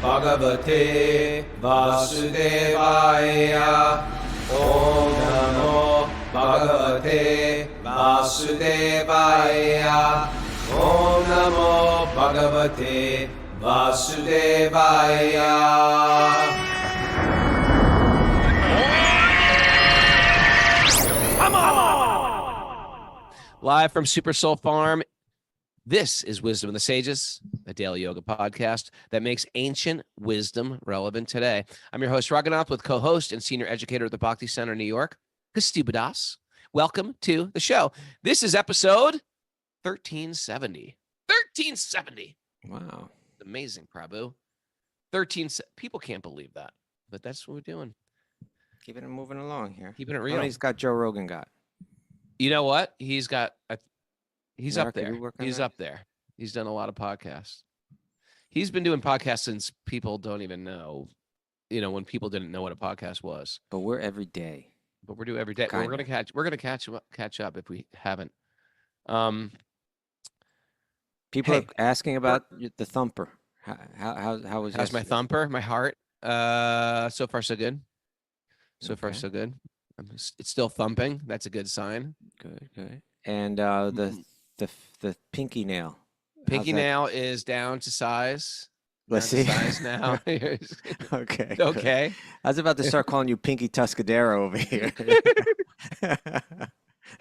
Bhagavate Vasudevaya. Om Namo Bhagavate Vasudevaya. Om Namo Bhagavate Vasudevaya. Live from Super Soul Farm, this is Wisdom of the Sages, a daily yoga podcast that makes ancient wisdom relevant today. I'm your host, Raghunath, with co-host and senior educator at the Bhakti Center in New York, Kastubadas. Welcome to the show. This is episode 1370. 1370. Wow. Amazing, Prabhu. 13. People can't believe that, but that's what we're doing. Keeping it moving along here. Keeping it How real. many's got Joe Rogan got? You know what? He's got, he's up America, there. you work on He's that? up there. He's done a lot of podcasts. He's been doing podcasts since people don't even know, when people didn't know what a podcast was. But we're every day. But we're doing every day. We're Kinda. gonna catch up if we haven't. People Hey, are asking about the thumper. How was how's my yesterday? thumper? My heart? So far so good. So far Okay. so good. It's still thumping. That's a good sign. Good. And Mm-hmm. the pinky nail. Pinky How's that? nail is down to size. Let's Down to see. size now. Okay. good. Okay. I was about to start calling you Pinky Tuscadero over here.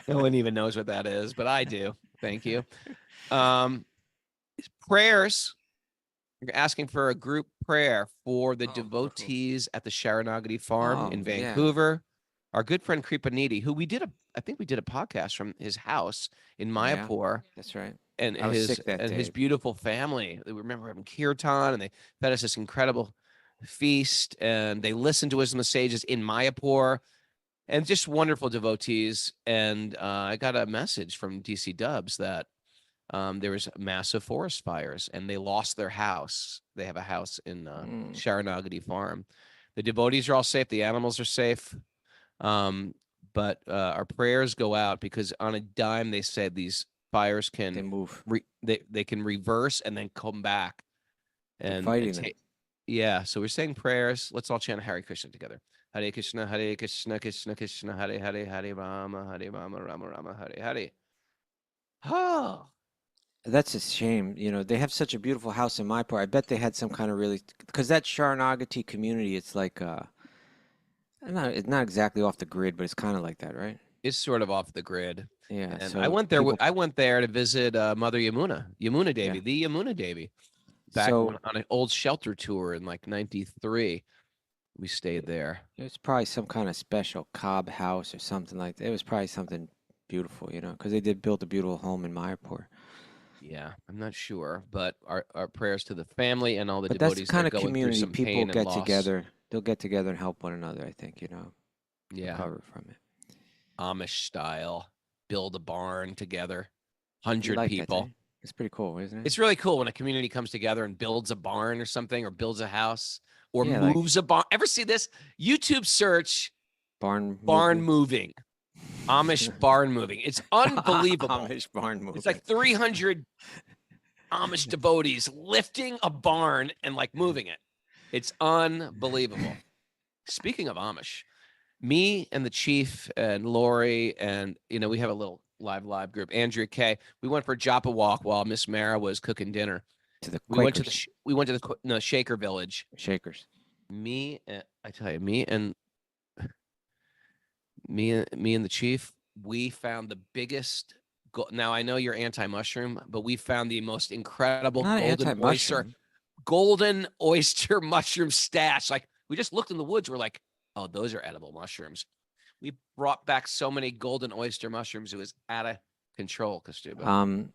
No one even knows what that is, but I do. Thank you. Prayers. You're asking for a group prayer for the Oh, devotees at the Sharanagati farm Oh, in yeah. Vancouver. Our good friend Kripanidhi, who I think we did a podcast from his house in Yeah. Mayapur, That's right. and I was his sick that his day. beautiful family. We remember having kirtan, and they fed us this incredible feast, and they listened to Wisdom of the Sages in Mayapur, and just wonderful devotees. And I got a message from DC Dubs that there was massive forest fires, and they lost their house. They have a house in Sharanagati farm. The devotees are all safe. The animals are safe. But our prayers go out because on a dime, they said these fires They can move. they can reverse and then come back. They're And fighting them. yeah, so we're saying prayers. Let's all chant Hare Krishna together. Hare Krishna, Krishna Krishna, Hare Hare, Hare Rama, Rama Rama, Hare Hare. Oh, That's a shame. They have such a beautiful house in Mayapur. I bet they had some kind of because that Sharanagati community, it's like, it's not exactly off the grid, but it's kind of like that, right? it's sort of off the grid. Yeah. And So I went there. people, I went there to visit Mother Yamuna Devi, Yeah. the Yamuna Devi. Back so on an old shelter tour in like '93, we stayed there. it was probably some kind of special Cobb house or something like that. It was probably something beautiful, because they did build a beautiful home in Mayapur. Yeah, I'm not sure, but our prayers to the family and all the But that's the devotees kind that of are going through community some people pain and get loss. together. They'll get together and help one another, I think, Yeah, recover from it. Amish style, build a barn together, You 100 like that, people. don't you? It's pretty cool, isn't it? It's really cool when a community comes together and builds a barn or something, or builds a house, or Yeah, like- moves a barn. Ever see this? YouTube search Barn moving. Amish barn moving. It's unbelievable. Amish barn moving. It's like 300 Amish devotees lifting a barn and like moving it. It's unbelievable. Speaking of Amish, me and the chief and Lori and we have a little live group. Andrea K. We went for a japa walk while Miss Mara was cooking dinner. to the We went Quakers. to the Shaker village. Shakers. Me and the chief, we found the biggest. Now I know you're anti-mushroom, but we found the most incredible Not golden oyster mushroom stash. Like we just looked in the woods. We're like, oh, those are edible mushrooms. We brought back so many golden oyster mushrooms. It was out of control, Kastuba.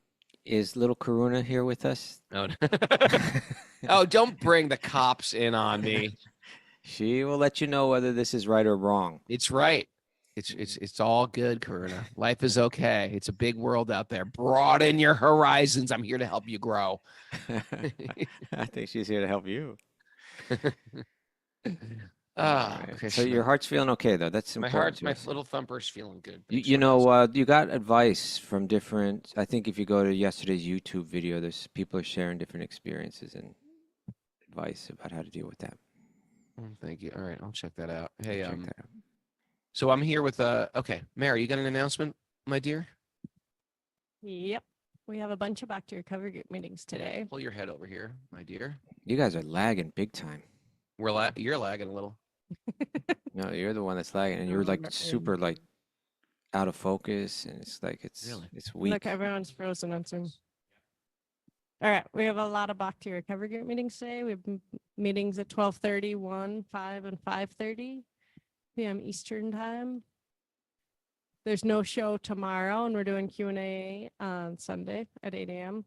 Is little Karuna here with us? Oh, oh, don't bring the cops in on me. She will let you know whether this is right or wrong. It's right. It's all good, Karuna. Life is okay. It's a big world out there. Broaden your horizons. I'm here to help you grow. I think she's here to help you. Ah, Right. So Krishna. your heart's feeling okay, though. That's My important. heart, to my us. little thumper's feeling good. You, Thanks you for know, asking. you got advice from different. I think if you go to yesterday's YouTube video, there's people are sharing different experiences and advice about how to deal with that. Thank you. All right, I'll check that out. Hey, Check that out. so I'm here with okay, Mary, you got an announcement, my dear? Yep. We have a bunch of back to recovery group meetings today. Pull your head over here, my dear. You guys are lagging big time. You're lagging a little. No, you're the one that's lagging, and you're like super like out of focus, and it's like it's weak. Look, everyone's frozen on Zoom. All right, we have a lot of back to recovery group meetings today. We have meetings at 12:30, 1, 5, and 5:30 p.m. Eastern time. There's no show tomorrow, and we're doing Q&A on Sunday at 8 a.m.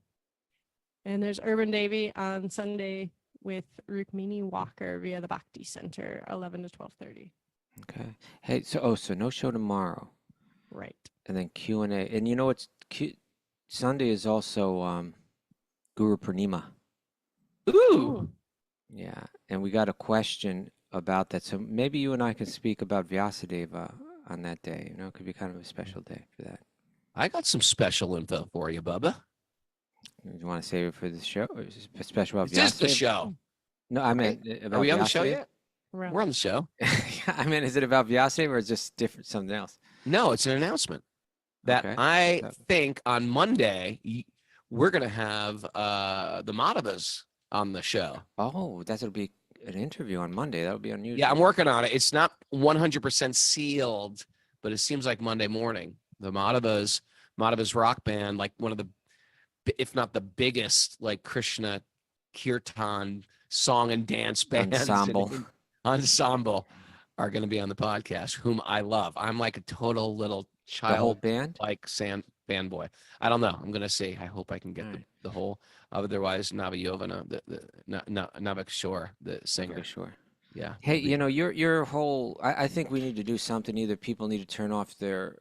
And there's Urban Davy on Sunday with Rukmini Walker via the Bhakti Center, 11 to 12:30. Okay. Hey, so no show tomorrow, Right. and then Q&A, and you know what's Sunday is also Guru Purnima. Ooh. Yeah, and we got a question about that, so maybe you and I can speak about Vyasadeva on that day. You know, it could be kind of a special day for that. I got some special info for you, Bubba. You want to save it for the show? Or is it special about This is the Vyasadeva? show. No, I meant about Are we on the show Vyasadeva. yet? We're on the show. Yeah, I mean, is it about Vyasadeva or is it just different, something else? No, it's an announcement that Okay. I What's up? think on Monday we're gonna have the Madhavas on the show. Oh, that'll be an interview on Monday. That'll be unusual. Yeah, I'm working on it. It's not 100% sealed, but it seems like Monday morning. The Madhavas rock band, like one of the, if not the biggest, like Krishna kirtan song and dance bands ensemble are going to be on the podcast, whom I love. I'm like a total little The whole child, band? like fanboy. I don't know. I'm going to see. I hope I can get Alright. the whole. Otherwise, Navayovana, Navakishore, the singer. Okay, sure. Yeah. Hey, you know, your whole, I think we need to do something. Either people need to turn off their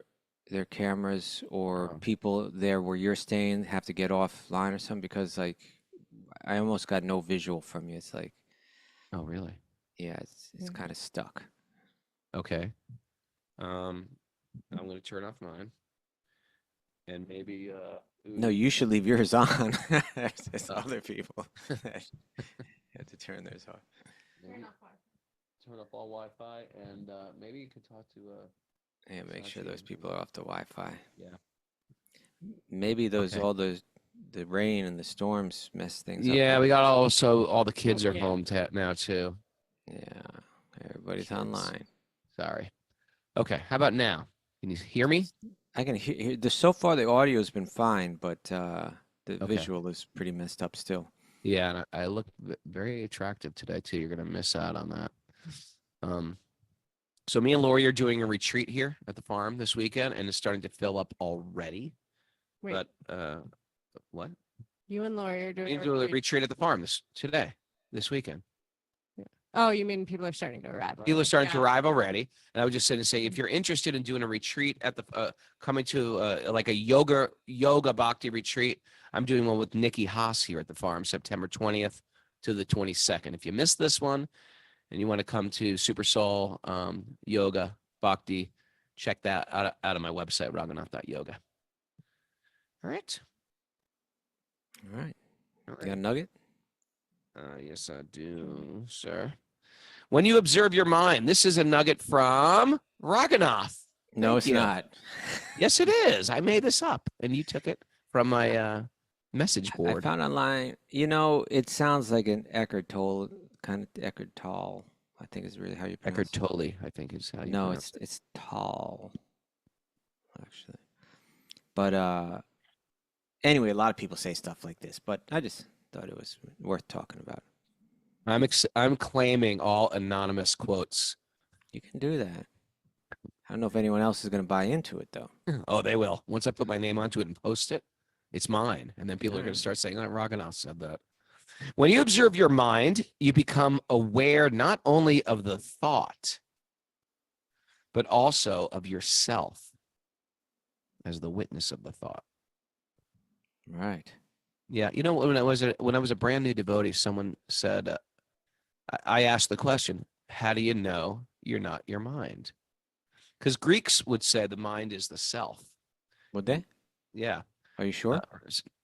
cameras, or Oh. people there where you're staying have to get offline or something, because like I almost got no visual from you. It's like, Oh, really? yeah, it's Yeah. kind of stuck. Okay. I'm going to turn off mine. And maybe No, you should leave yours on. There's Oh. other people that have to turn theirs off. maybe turn off all Wi-Fi, and maybe you could talk to Yeah, make sure those Sachi. people are off the Wi-Fi. Yeah. Maybe those Okay. all the rain and the storms mess things up. Yeah, a we little. got also all the kids are Yeah. home now too. Yeah, everybody's Kids. online. Sorry. Okay, how about now? Can you hear me? I can hear so far the audio's been fine, but the Okay. visual is pretty messed up still. Yeah, and I look very attractive today too. You're gonna miss out on that. So me and Lori are doing a retreat here at the farm this weekend, and it's starting to fill up already. Wait, But what? you and Lori are doing We do a retreat at the farm this weekend. Oh, you mean people are starting to arrive? People are starting to Yeah. arrive already, and I would just say, if you're interested in doing a retreat at the coming to like a yoga bhakti retreat, I'm doing one with Nikki Haas here at the farm, September 20th to the 22nd. If you missed this one and you want to come to Super Soul Yoga Bhakti, check that out of my website, raghunath.yoga. All right. All right, All you got a right. nugget? Yes, I do, sir. When you observe your mind, this is a nugget from Raghunath. No, Thank it's you. not. Yes, it is. I made this up, and you took it from my message I board. found online. You know, it sounds like an Eckhart Tolle kind of Eckhart Tolle. I think is really how you pronounce Eckhart it. Tolle, I think, is how you No, pronounce it. it's tall, actually. But anyway, a lot of people say stuff like this, but I just thought it was worth talking about. I'm claiming all anonymous quotes. You can do that. I don't know if anyone else is going to buy into it, though. Oh, they will. Once I put my name onto it and post it, it's mine. And then people are going Alright. to start saying, oh, Raghunath said that. When you observe your mind, you become aware not only of the thought, but also of yourself as the witness of the thought. Right. Yeah, you know, when I was a brand new devotee, someone said, I asked the question, how do you know you're not your mind? Because Greeks would say the mind is the self. Would they? Yeah. Are you sure?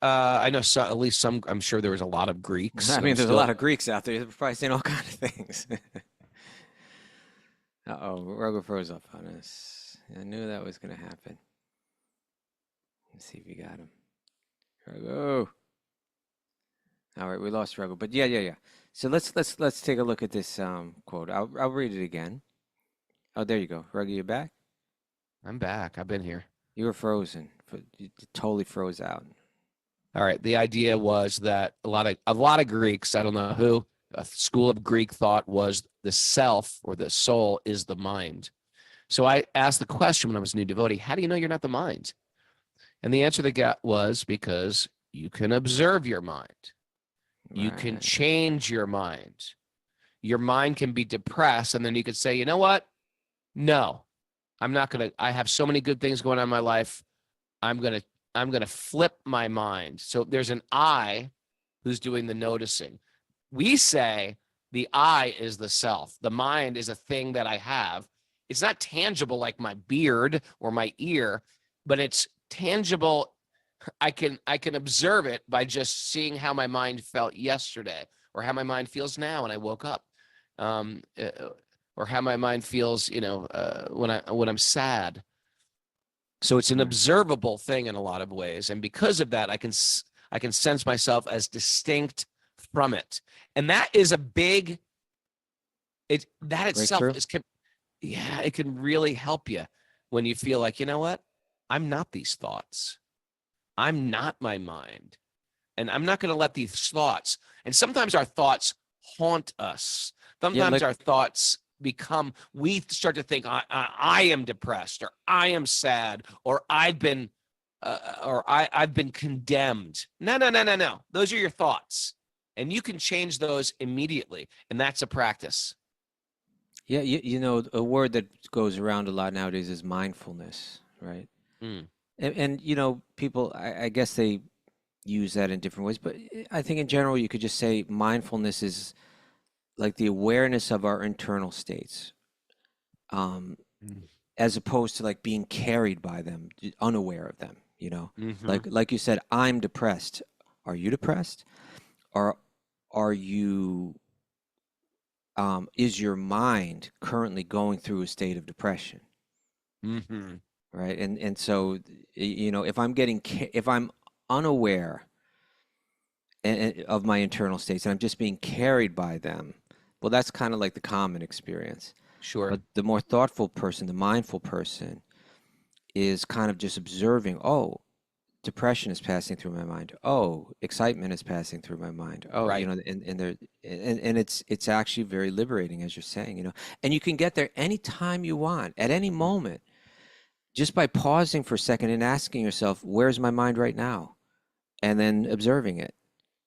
I know at least some. I'm sure there was a lot of Greeks. I and mean, I'm there's a still- lot of Greeks out there. They're probably saying all kind of things. Uh-oh, Rogo froze up on us. I knew that was going to happen. Let's see if you got him. Rogo. All right, we lost Rogo, but yeah. So let's take a look at this quote. I'll read it again. Oh, there you go. Rogo, you back? I'm back. I've been here. You were frozen. You totally froze out. All right. The idea was that a lot of Greeks, I don't know who, a school of Greek thought was the self or the soul is the mind. So I asked the question when I was a new devotee, how do you know you're not the mind? And the answer they got was because you can observe your mind. You can Right. change your mind. Your mind can be depressed, and then you could say, you know what? No, I'm not gonna. I have so many good things going on in my life. I'm gonna flip my mind. So there's an I who's doing the noticing. We say the I is the self. The mind is a thing that I have. It's not tangible like my beard or my ear, but it's tangible. I can observe it by just seeing how my mind felt yesterday, or how my mind feels now when I woke up, or how my mind feels, when I'm sad. So it's an observable thing in a lot of ways, and because of that, I can sense myself as distinct from it, and that is a big. That itself Breakthrough? it can really help you when you feel like, you know what, I'm not these thoughts. I'm not my mind. And I'm not going to let these thoughts, and sometimes our thoughts haunt us. Sometimes our thoughts we start to think, I am depressed, or I am sad, or I've been condemned. No. Those are your thoughts. And you can change those immediately. And that's a practice. Yeah, a word that goes around a lot nowadays is mindfulness, right? Mm. And people, I guess they use that in different ways, but I think in general you could just say mindfulness is like the awareness of our internal states, as opposed to like being carried by them, unaware of them. Mhm. Like you said, I'm depressed. Are you depressed? Or are you? Is your mind currently going through a state of depression? Mhm. Right, and so if I'm unaware of my internal states and I'm just being carried by them, well, that's kind of like the common experience. Sure. But the more thoughtful person, the mindful person, is kind of just observing, oh, depression is passing through my mind. Oh, excitement is passing through my mind. Oh, Right. and it's actually very liberating, as you're saying. And you can get there anytime you want, at any moment, just by pausing for a second and asking yourself, where's my mind right now? And then observing it,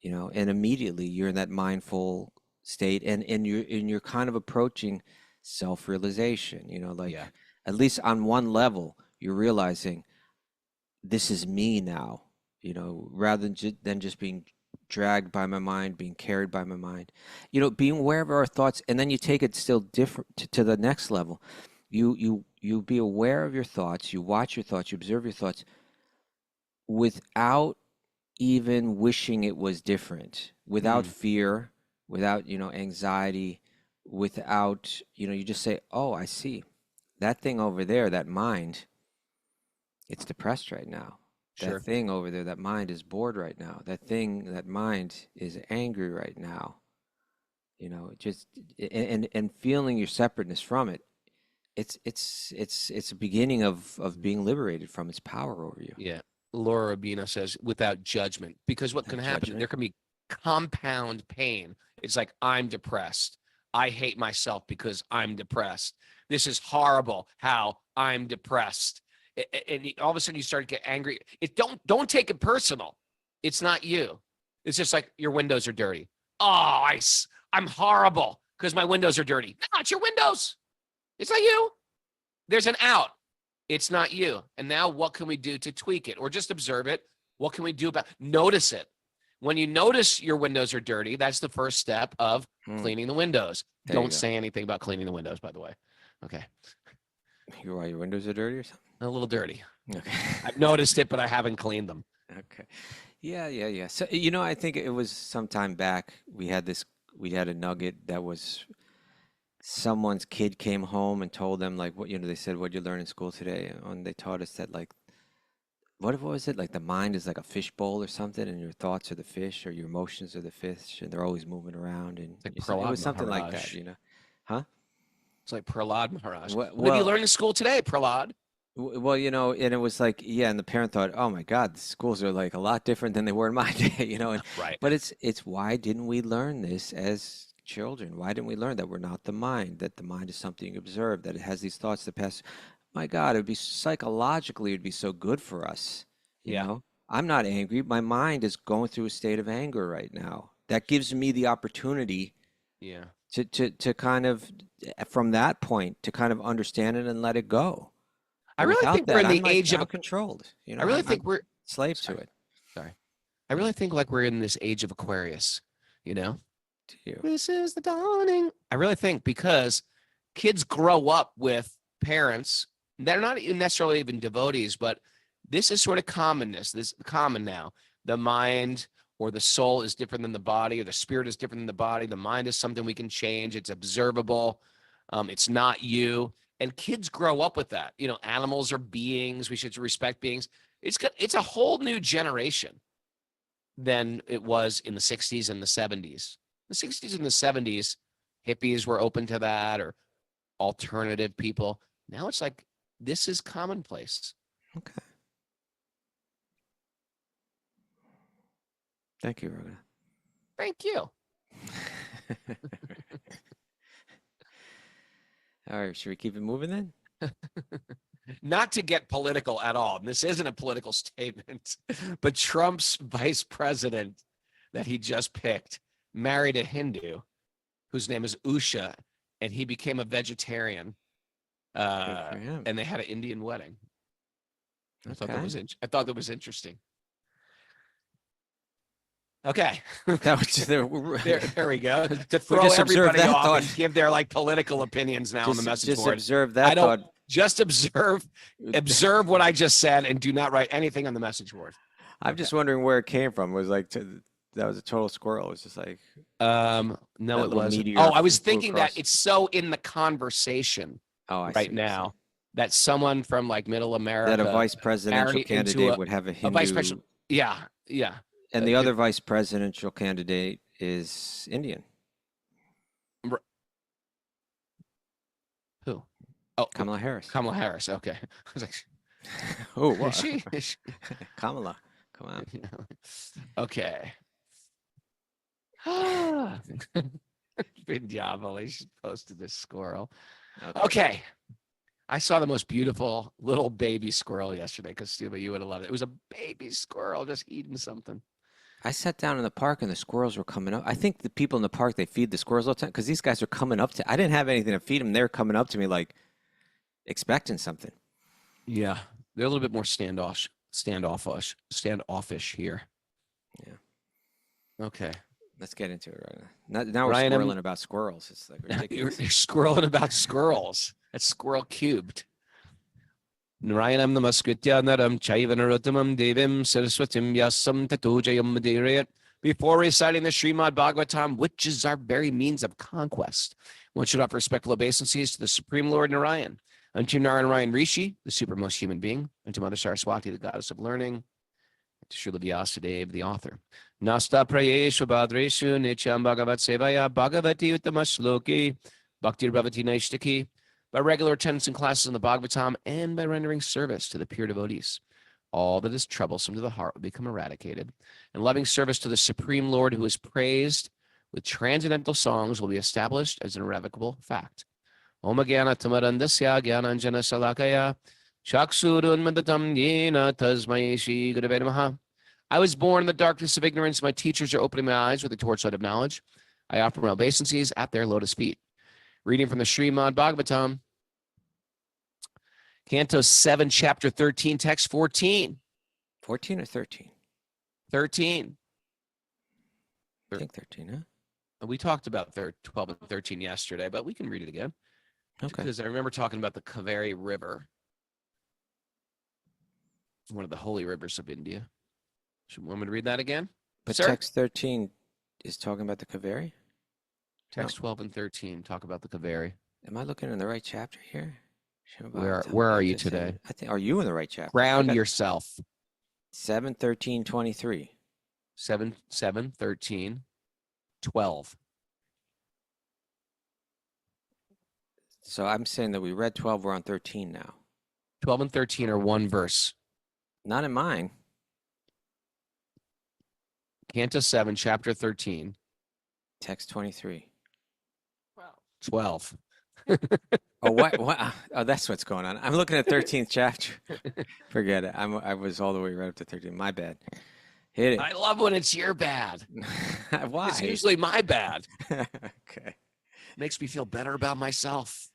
and immediately you're in that mindful state, and you're kind of approaching self-realization, like Yeah. at least on one level, you're realizing this is me now, rather than just being dragged by my mind, being carried by my mind, being aware of our thoughts. And then you take it still different to the next level. You be aware of your thoughts, you watch your thoughts, you observe your thoughts without even wishing it was different, without fear, without, anxiety, without, you just say, oh, I see that thing over there, that mind, it's depressed right now. Sure. That thing over there, that mind is bored right now. That mind is angry right now. Just and feeling your separateness from it. It's a beginning of being liberated from its power over you. Yeah. Laura Rubino says without judgment, because what can Without happen, judgment. there can be compound pain. It's like, I'm depressed. I hate myself because I'm depressed. This is horrible how I'm depressed. And all of a sudden you start to get angry. Don't take it personal. It's not you. It's just like your windows are dirty. Oh, I'm horrible because my windows are dirty. No, it's your windows. It's not you. There's an out. It's not you. And now what can we do to tweak it, or just observe it? What can we do notice it? When you notice your windows are dirty, that's the first step of cleaning the windows. There you Don't go. say anything about cleaning the windows, by the way. Okay. Why your windows are dirty or something? A little dirty. Okay. I've noticed it, but I haven't cleaned them. Okay. Yeah. So, you know, I think it was some time back we had a nugget that was someone's kid came home and told them like what, you know, they said, "What'd you learn in school today?" And they taught us that like what was it? Like the mind is like a fish bowl or something, and your thoughts are the fish, or your emotions are the fish, and they're always moving around. And It's like it Prahlad was something like that, Maharaj. you know? Huh? It's like Prahlad Maharaj. Well, What have you well, learned in school today, Prahlad? well, you know, and it was like, yeah, and the parent thought, "Oh my God, the schools are like a lot different than they were in my day," you know. And Right. but it's why didn't we learn this as children? Why didn't we learn that we're not the mind, that the mind is something you observe, that it has these thoughts that pass? My God, it would be psychologically, it'd be so good for us, you Yeah. know. I'm not angry. My mind is going through a state of anger right now. That gives me the opportunity Yeah. to kind of from that point to kind of understand it and let it go. I But really without think we're that, in the I'm like age of I'm controlled. You know, I really I'm think we're slave to sorry. it. Sorry. I really think like we're in this age of Aquarius, you know? To you. This is the dawning. I really think because kids grow up with parents. They're not necessarily even devotees, but this is sort of commonness. This common now. The mind or the soul is different than the body, or the spirit is different than the body. The mind is something we can change. It's observable. It's not you. And kids grow up with that. You know, animals are beings. We should respect beings. It's a whole new generation than it was in the 60s and the 70s. The 60s and the 70s, hippies were open to that, or alternative people. Now it's like this is commonplace. Okay. Thank you, Rhoda. Thank you. All right, should we keep it moving then? Not to get political at all. This isn't a political statement, but Trump's vice president that he just picked married a Hindu whose name is Usha, and he became a vegetarian. Good for him. And they had an Indian wedding. I thought that Okay. was I thought that was interesting. Okay. That was There we go. To We'll throw just observe everybody that off thought. and give their like political opinions now on the message Just board. observe I that don't thought. just observe what I just said and do not write anything on the message board. I'm Okay. just wondering where it came from. It was like that was a total squirrel. It was just like No, that it little wasn't. meteor Oh, I was flew thinking that across. it's so in the conversation Oh, I see right what you're saying. now that someone from like middle That a America vice presidential married into candidate would have a a vice Hindu, president. Yeah, yeah. and Uh, the it- other vice presidential candidate is Indian. who? Oh, Kamala Harris. Kamala Harris. Okay. I was like, Oh, is what? she? Is she? Kamala. Come on. Okay. Vindiavali, she posted this squirrel. Okay. I saw the most beautiful little baby squirrel yesterday, because Stuba, you would have loved it. It was a baby squirrel just eating something. I sat down in the park and the squirrels were coming up. I think the people in the park, they feed the squirrels all the time because these guys are coming up to. I didn't have anything to feed them. They're coming up to me like expecting something. Yeah. They're a little bit more standoffish here. Yeah. Okay. Let's get into it right now. Now we're Ryan, squirreling about squirrels. It's like You're ridiculous. squirreling about squirrels. That's squirrel cubed. Narayanam namaskritya naram chaiva narottamam devim saraswatim yasam tato jayam madhirayat. Before reciting the Srimad Bhagavatam, which is our very means of conquest, one should offer respectful obeisances to the Supreme Lord Narayan, unto Narayan Rishi, the supermost human being, and to Mother Saraswati, the goddess of learning, to Srila Vyasadeva, the author. Nasta prayeshu badreshu nityam bhagavat sevaya bhagavati uttama bhaktir bhavati naishtaki, by regular attendance in classes in the Bhagavatam and by rendering service to the pure devotees. All that is troublesome to the heart will become eradicated, and loving service to the Supreme Lord, who is praised with transcendental songs, will be established as an irrevocable fact. Om Gyana Tamarandasya Gyananjana Salakaya Chaksurunmadatam Yena Tasmai Shri Gurave Namaha. I was born in the darkness of ignorance. My teachers are opening my eyes with the torchlight of knowledge. I offer my obeisances at their lotus feet. Reading from the Srimad Bhagavatam, Canto 7, Chapter 13, Text 14. 14 or 13? 13. I think 13, huh? We talked about 12 and 13 yesterday, but we can read it again. Okay. Because I remember talking about the Kaveri River, one of the holy rivers of India. Should want me to read that again? But Sir? text 13 is talking about the Kaveri? Text 12 and 13 talk about the Kaveri. Am I looking in the right chapter here? Where are you today? I think, are you in the right chapter? Ground yourself. 7, 13, 23. 7, 7, 13, 12. So I'm saying that we read 12, we're on 13 now. 12 and 13 are one verse. Not in mine. Canto 7, chapter 13, Text 23. 12. Oh, what? Oh, that's what's going on. I'm looking at 13th chapter. Forget it. I was all the way right up to 13. My bad. Hit it. I love when it's your bad. Why? It's usually my bad. Okay. Makes me feel better about myself.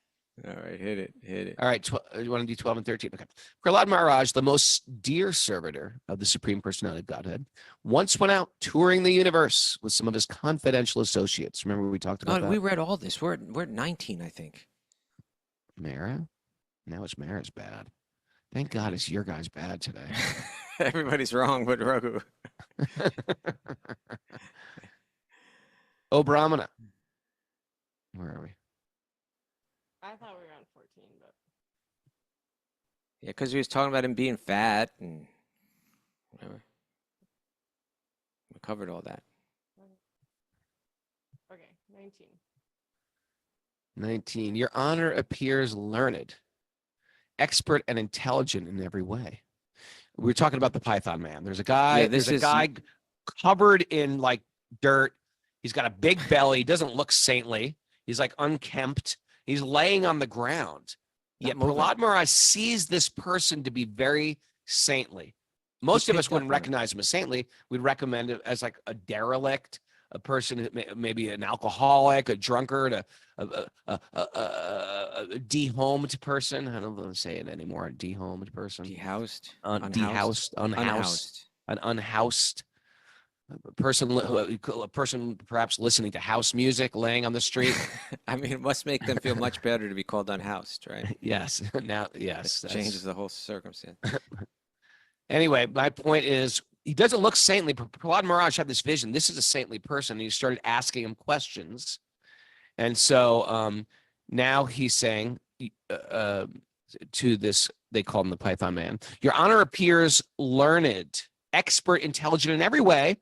All right. Hit it. Hit it. All right. You want to do 12 and 13? Okay. Prahlad Maharaj, the most dear servitor of the Supreme Personality of Godhead, once went out touring the universe with some of his confidential associates. Remember we talked about Oh, that? we read all this. We're at 19, I think. Mara? Now it's Mara's bad. Thank God it's your guy's bad today. Everybody's wrong but Raghu. Oh, Brahmana. Where are we? I thought we were on 14, but Yeah, because he was talking about him being fat and whatever. We covered all that. okay, 19. 19. Your honor appears learned, expert, and intelligent in every way. We were talking about the Python man. There's a guy, Yeah, there's a guy covered in like dirt. He's got a big belly. He doesn't look saintly. He's like unkempt. He's laying on the ground. Yet Not moving. Prahlad Maharaj sees this person to be very saintly. Most of us picked up wouldn't on it. recognize him as saintly. We'd recommend it as like a derelict, a person, maybe an alcoholic, a drunkard, a dehomed person. I don't want to say it anymore. A dehomed person. Dehoused. Dehoused, unhoused, an unhoused a person perhaps listening to house music, laying on the street. I mean, it must make them feel much better to be called unhoused, right? Yes. Now, yes. It changes the whole circumstance. Anyway, my point is, he doesn't look saintly. Prahlad Maharaj had this vision. This is a saintly person. And he started asking him questions. And so now he's saying to this, they call him the Python man, your honor appears learned, expert, intelligent in every way.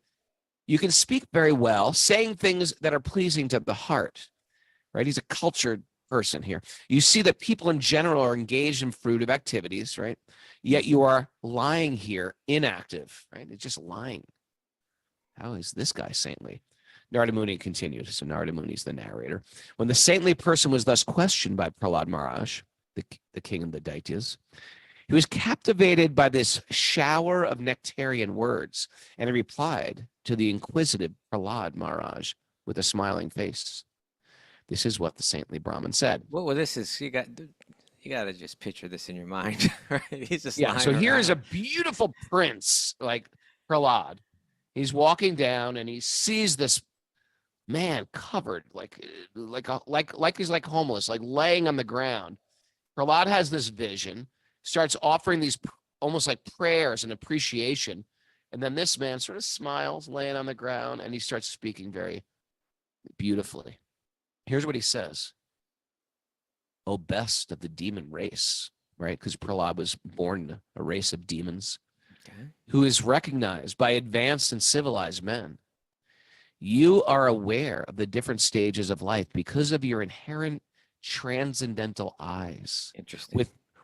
You can speak very well, saying things that are pleasing to the heart, right? He's a cultured person here. You see that people in general are engaged in fruitive activities, right? Yet you are lying here inactive, right? It's just lying. How is this guy saintly? Narada Muni continued. So Narada Muni is the narrator. When the saintly person was thus questioned by Prahlad Maharaj, the king of the Daityas, he was captivated by this shower of nectarian words, and he replied to the inquisitive Prahlad Maharaj with a smiling face. This is what the saintly Brahmin said. Well, this is you got to just picture this in your mind, right? He's just lying So here is a around. beautiful prince like Prahlad. He's walking down and he sees this man covered like he's like homeless, like laying on the ground. Prahlad has this vision, starts offering these almost like prayers and appreciation. And then this man sort of smiles, laying on the ground, and he starts speaking very beautifully. Here's what he says. O best of the demon race, right? Because Prahlad was born a race of demons, Okay. who is recognized by advanced and civilized men. You are aware of the different stages of life because of your inherent transcendental eyes, Interesting.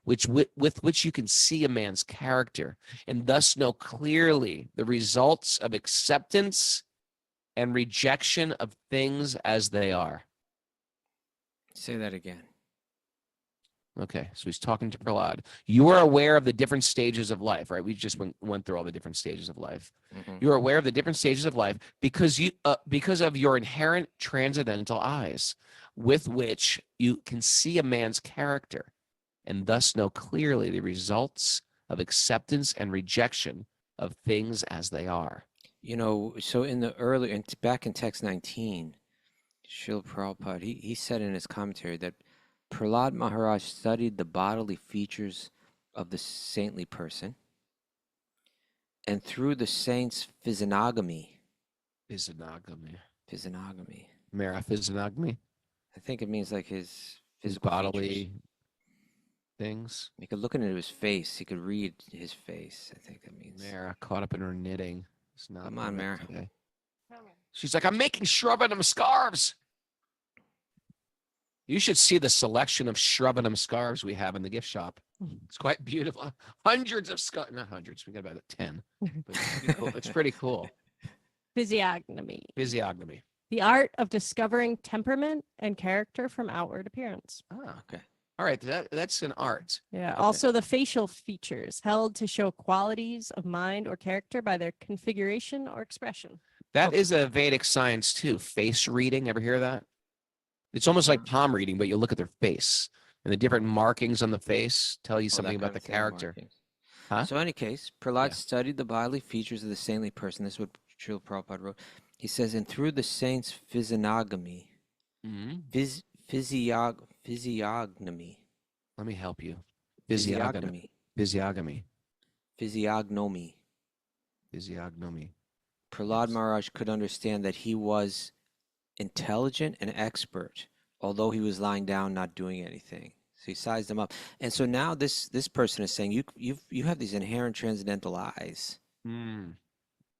with which you can see a man's character and thus know clearly the results of acceptance and rejection of things as they are. Say that again. Okay, so he's talking to Prahlad. You are aware of the different stages of life, right? We just went through all the different stages of life. Mhm. You're aware of the different stages of life because of your inherent transcendental eyes, with which you can see a man's character and thus know clearly the results of acceptance and rejection of things as they are. You know, so back in text 19, Srila Prabhupada, he said in his commentary that Prahlad Maharaj studied the bodily features of the saintly person and through the saints' physiognomy. Physiognomy. Mara physiognomy. I think it means like his His physical bodily features. things. He could look into his face. He could read his face. I think that means. Mara caught up in her knitting. It's not Come on, right Mara. today. She's like, I'm making shrub-venom scarves. You should see the selection of shrub-venom scarves we have in the gift shop. It's quite beautiful. Hundreds of scarves, not hundreds. We got about 10. But it's pretty cool. It's pretty cool. Physiognomy. Physiognomy. The art of discovering temperament and character from outward appearance. Ah, Okay. all right. That's an art. Yeah. Okay. Also, the facial features held to show qualities of mind or character by their configuration or expression. That is a Vedic science too. Face reading. Ever hear of that? It's almost like palm reading, but you look at their face, and the different markings on the face tell you something about the character. Huh? So, in any case, Prahlad studied the bodily features of the saintly person. This is what Srila Prabhupada wrote. He says, and through the saints' physiognomy, physiognomy. Let me help you. Physiognomy. Physiognomy. Physiognomy. Physiognomy. Prahlad Maharaj could understand that he was intelligent and expert, although he was lying down not doing anything. So he sized him up. And so now this person is saying, you have these inherent transcendental eyes.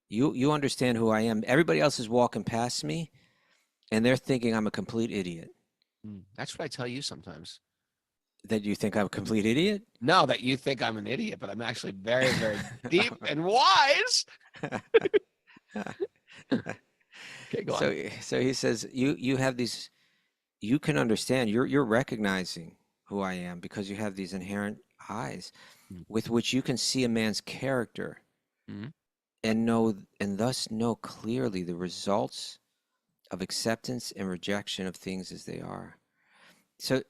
You understand who I am. Everybody else is walking past me, and they're thinking I'm a complete idiot. That's what I tell you sometimes. That you think I'm a complete idiot? No, that you think I'm an idiot, but I'm actually very, very deep and wise. Okay, go on. So he says, you have these, you can understand, you're recognizing who I am because you have these inherent eyes with which you can see a man's character and thus know clearly the results of acceptance and rejection of things as they are. So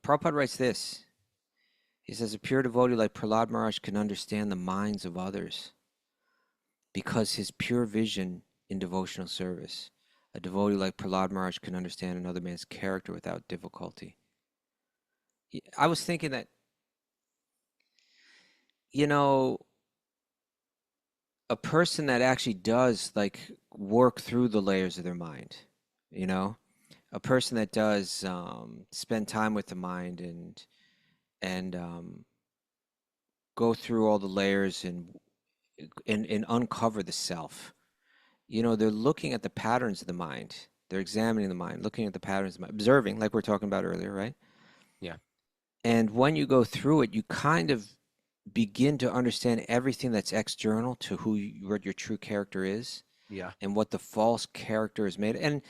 Prabhupada writes this. He says, a pure devotee like Prahlad Maharaj can understand the minds of others because his pure vision in devotional service. A devotee like Prahlad Maharaj can understand another man's character without difficulty. I was thinking that, a person that actually does like work through the layers of their mind, a person that does spend time with the mind and go through all the layers and uncover the self. They're looking at the patterns of the mind. They're examining the mind, looking at the patterns of the mind, observing, like we were talking about earlier, right? Yeah. And when you go through it, you kind of begin to understand everything that's external to what your true character is. Yeah. And what the false character is made. And,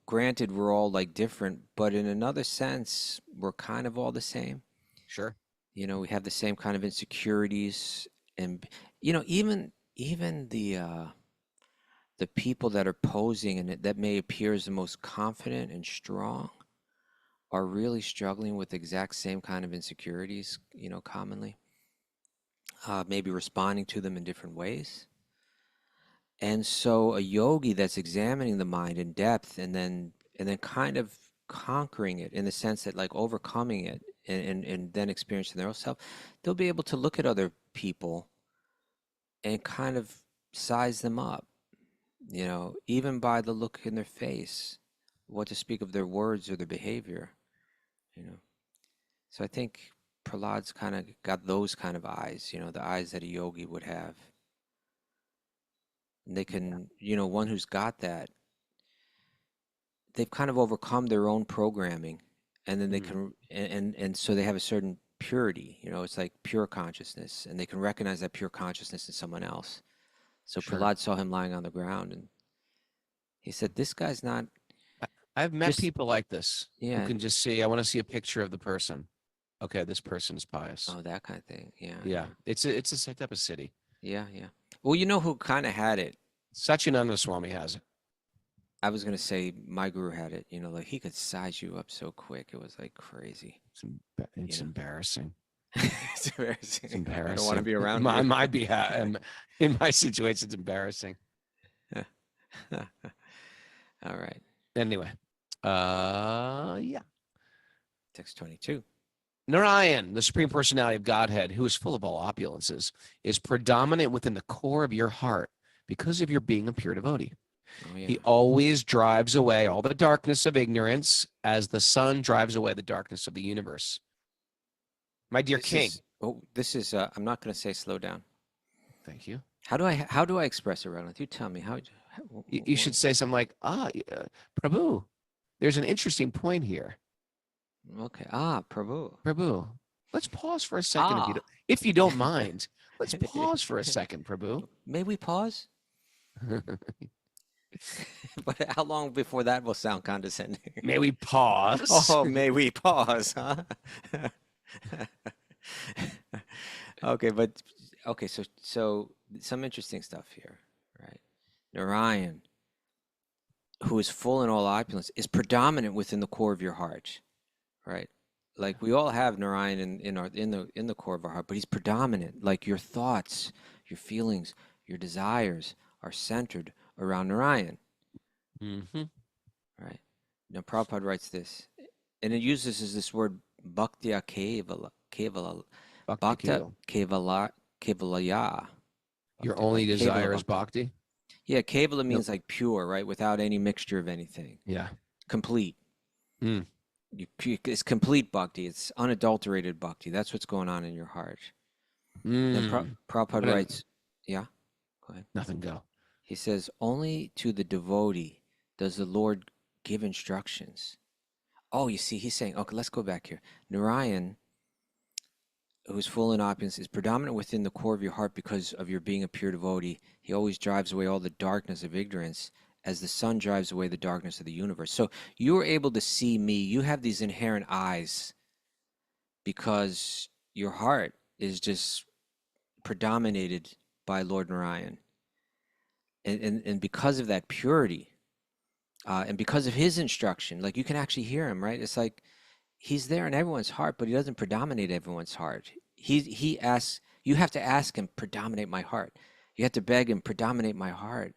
granted, we're all like different, but in another sense, we're kind of all the same. Sure. We have the same kind of insecurities, and even the people that are posing and that may appear as the most confident and strong are really struggling with the exact same kind of insecurities, commonly, maybe responding to them in different ways. And so a yogi that's examining the mind in depth and then kind of conquering it in the sense that like overcoming it and then experiencing their own self, they'll be able to look at other people and kind of size them up, even by the look in their face, what to speak of their words or their behavior, So I think Prahlad's kind of got those kind of eyes, the eyes that a yogi would have. And they can, one who's got that, they've kind of overcome their own programming, and then they can, and so they have a certain purity, it's like pure consciousness, and they can recognize that pure consciousness in someone else. So Sure. Prahlad saw him lying on the ground, and he said, this guy's not. I've met people like this Yeah. who can just see, I want to see a picture of the person. Okay, this person is pious. Oh, that kind of thing. Yeah. Yeah. It's a type of city. Yeah. Well, who kind of had it? Satyananda Swami has it. I was going to say my guru had it, like he could size you up so quick. It was like crazy. It's embarrassing. It's embarrassing. It's embarrassing. I don't want to be around my, you. my behalf, in my situation, it's embarrassing. All right. Anyway, yeah. Text 22. Narayan, the Supreme Personality of Godhead, who is full of all opulences, is predominant within the core of your heart because of your being a pure devotee. Oh, yeah. He always drives away all the darkness of ignorance as the sun drives away the darkness of the universe. My dear king. This is, I'm not going to say slow down. Thank you. How do I express it, Raghunath? You tell me. You should say something like, Prabhu, there's an interesting point here. Okay. Prabhu. Prabhu, let's pause for a second if you don't mind. Let's pause for a second, Prabhu. May we pause? But how long before that will sound condescending? May we pause? Oh, may we pause, huh? Okay, so some interesting stuff here, right? Narayan, who is full in all opulence, is predominant within the core of your heart, right? Like we all have Narayan in the core of our heart, but he's predominant. Like your thoughts, your feelings, your desires are centered around Narayan. Mm-hmm. Right. Now Prabhupada writes this, and it uses this word bhaktya kevala. Bhakta kevalaya. Your only desire is bhakti? Yeah, kevala means like pure, right? Without any mixture of anything. Yeah. Complete. Mm. It's complete bhakti. It's unadulterated bhakti. That's what's going on in your heart. Then Prabhupada writes, yeah, go ahead. Nothing, go. He says, only to the devotee does the Lord give instructions. Oh, you see, he's saying, okay, let's go back here. Narayan, who is full in opulence, is predominant within the core of your heart because of your being a pure devotee. He always drives away all the darkness of ignorance as the sun drives away the darkness of the universe. So you are able to see me. You have these inherent eyes because your heart is just predominated by Lord Narayan. And because of that purity, and because of his instruction, like you can actually hear him, right? It's like he's there in everyone's heart, but he doesn't predominate everyone's heart. He asks, you have to ask him, predominate my heart. You have to beg him, predominate my heart.